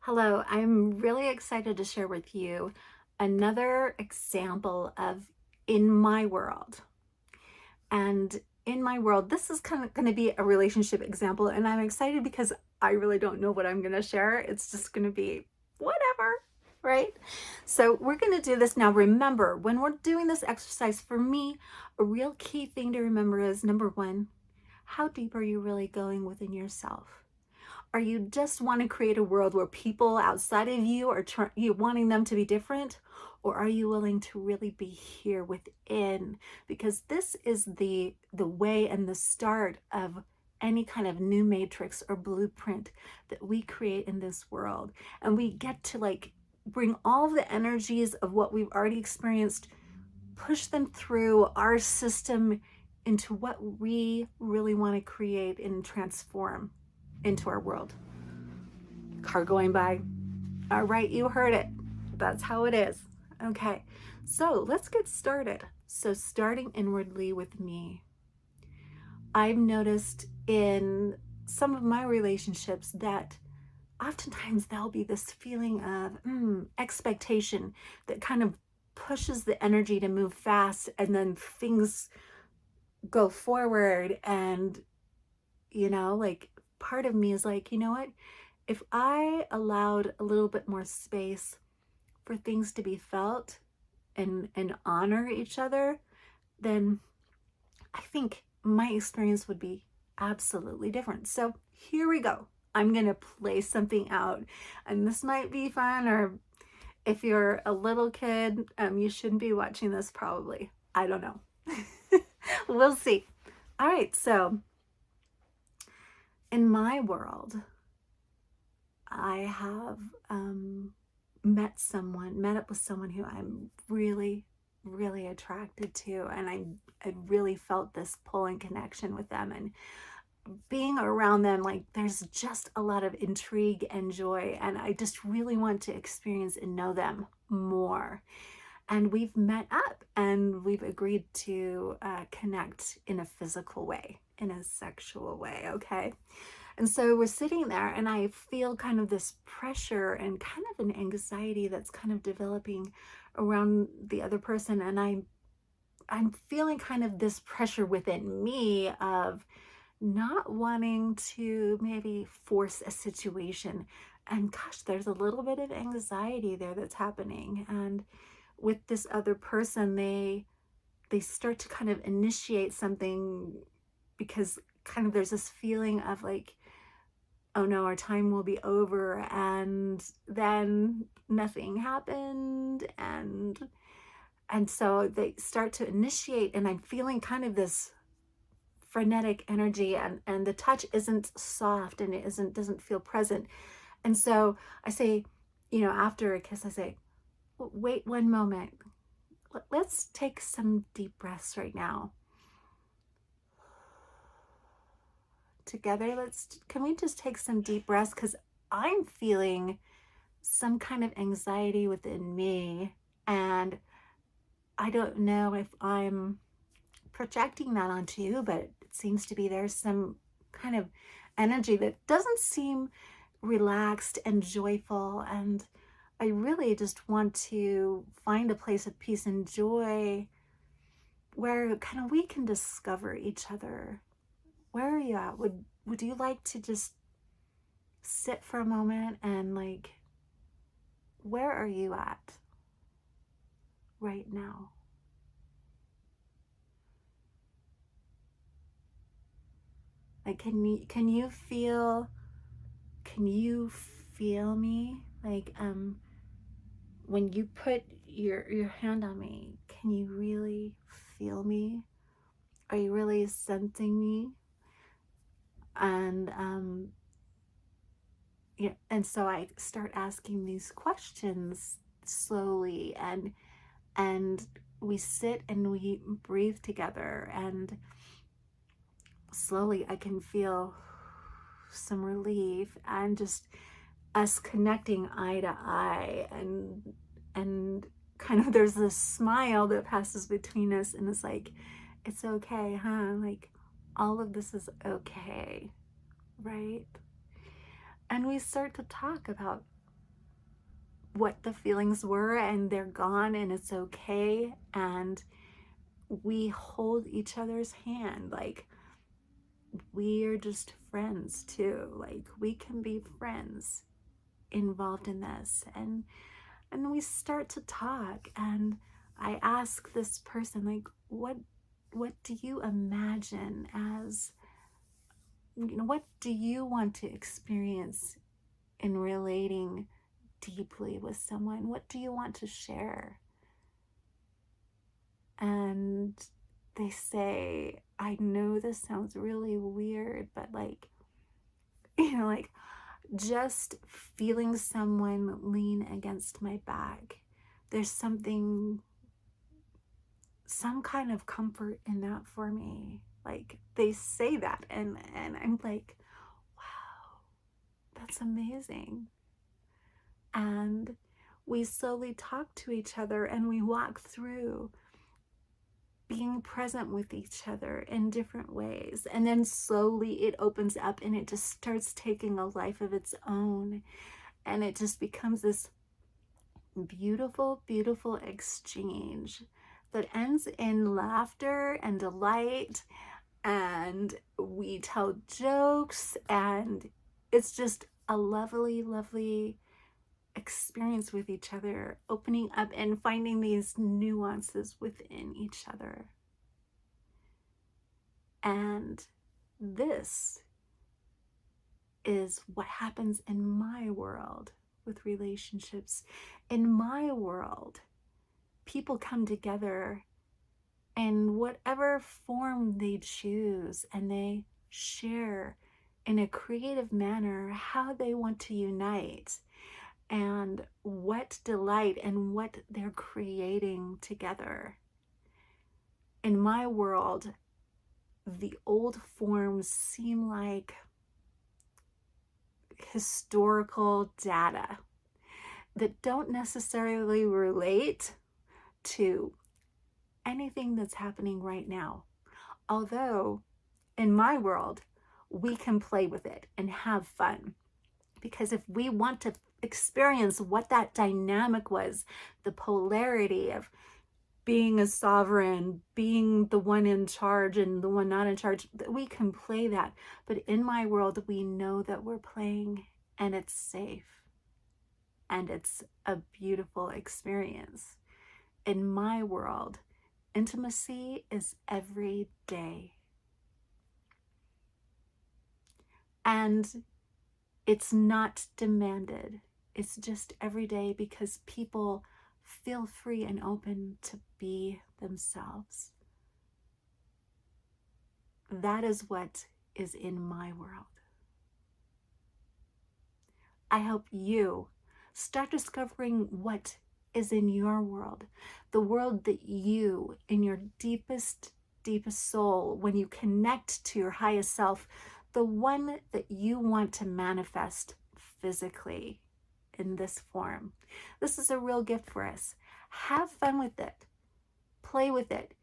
Hello, I'm really excited to share with you another example of in my world. And in my world, this is kind of going to be a relationship example, and I'm excited because I really don't know what I'm going to share. It's just going to be whatever, right? So we're going to do this now. Remember, when we're doing this exercise, for me, a real key thing to remember is number one, how deep are you really going within yourself? Are you just want to create a world where people outside of you are you wanting them to be different? Or are you willing to really be here within? Because this is the way and the start of any kind of new matrix or blueprint that we create in this world. And we get to like bring all the energies of what we've already experienced, push them through our system into what we really want to create and transform into our world. Car going by. All right, you heard it. That's how it is. Okay, so let's get started. So, starting inwardly with me, I've noticed in some of my relationships that oftentimes there'll be this feeling of expectation that kind of pushes the energy to move fast, and then things go forward. And, like part of me is like, you know what? If I allowed a little bit more space for things to be felt and honor each other, then I think my experience would be absolutely different. So here we go. I'm going to play something out, and this might be fun, or if you're a little kid, you shouldn't be watching this probably. I don't know. We'll see. All right. So in my world, I have met up with someone who I'm really, really attracted to. And I really felt this pull and connection with them. And being around them, like there's just a lot of intrigue and joy. And I just really want to experience and know them more. And we've met up and we've agreed to connect in a physical way, in a sexual way. Okay. And so we're sitting there, and I feel kind of this pressure and kind of an anxiety that's kind of developing around the other person. And I'm feeling kind of this pressure within me of not wanting to maybe force a situation. And gosh, there's a little bit of anxiety there that's happening. And with this other person, they start to kind of initiate something, because kind of there's this feeling of like, oh no, our time will be over, and then nothing happened. And so they start to initiate, and I'm feeling kind of this frenetic energy, and the touch isn't soft, and it doesn't feel present. And so I say, after a kiss, I say, wait one moment. Let's take some deep breaths right now together. Can we just take some deep breaths? Because I'm feeling some kind of anxiety within me, and I don't know if I'm projecting that onto you, but it seems to be there's some kind of energy that doesn't seem relaxed and joyful. And I really just want to find a place of peace and joy where kind of we can discover each other. Where are you at? Would you like to just sit for a moment and like, where are you at right now? Like, can you feel me? Like, when you put your hand on me, can you really feel me? Are you really sensing me? And and so I start asking these questions slowly, and we sit and we breathe together, and slowly I can feel some relief, and just us connecting eye to eye, and kind of there's this smile that passes between us, and it's like, it's okay, huh? Like, all of this is okay, right? And we start to talk about what the feelings were, and they're gone, and it's okay. And we hold each other's hand. Like, we are just friends too. Like, we can be friends involved in this. And we start to talk, and I ask this person, like, what do you imagine as, what do you want to experience in relating deeply with someone? What do you want to share? And they say, I know this sounds really weird, but like, like just feeling someone lean against my back, there's some kind of comfort in that for me. Like, they say that, and I'm like, wow, that's amazing. And we slowly talk to each other, and we walk through being present with each other in different ways. And then slowly it opens up, and it just starts taking a life of its own. And it just becomes this beautiful, beautiful exchange that ends in laughter and delight. And we tell jokes, and it's just a lovely, lovely experience with each other, opening up and finding these nuances within each other. And this is what happens in my world with relationships. In my world, people come together in whatever form they choose, and they share in a creative manner how they want to unite and what delight and what they're creating together. In my world, the old forms seem like historical data that don't necessarily relate to anything that's happening right now. Although in my world, we can play with it and have fun. Because if we want to experience what that dynamic was, the polarity of being a sovereign, being the one in charge and the one not in charge, we can play that. But in my world, we know that we're playing, and it's safe, and it's a beautiful experience. In my world, intimacy is every day. And it's not demanded. It's just every day, because people feel free and open to be themselves. That is what is in my world. I hope you start discovering what is in your world, the world that you, in your deepest, deepest soul, when you connect to your highest self, the one that you want to manifest physically in this form. This is a real gift for us. Have fun with it. Play with it.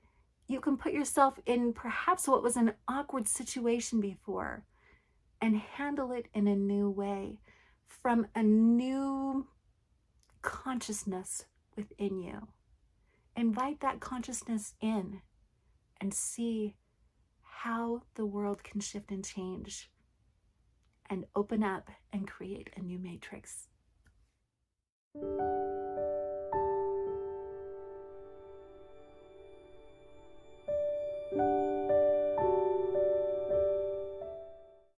You can put yourself in perhaps what was an awkward situation before and handle it in a new way, from a new consciousness within you. Invite that consciousness in and see how the world can shift and change and open up and create a new matrix.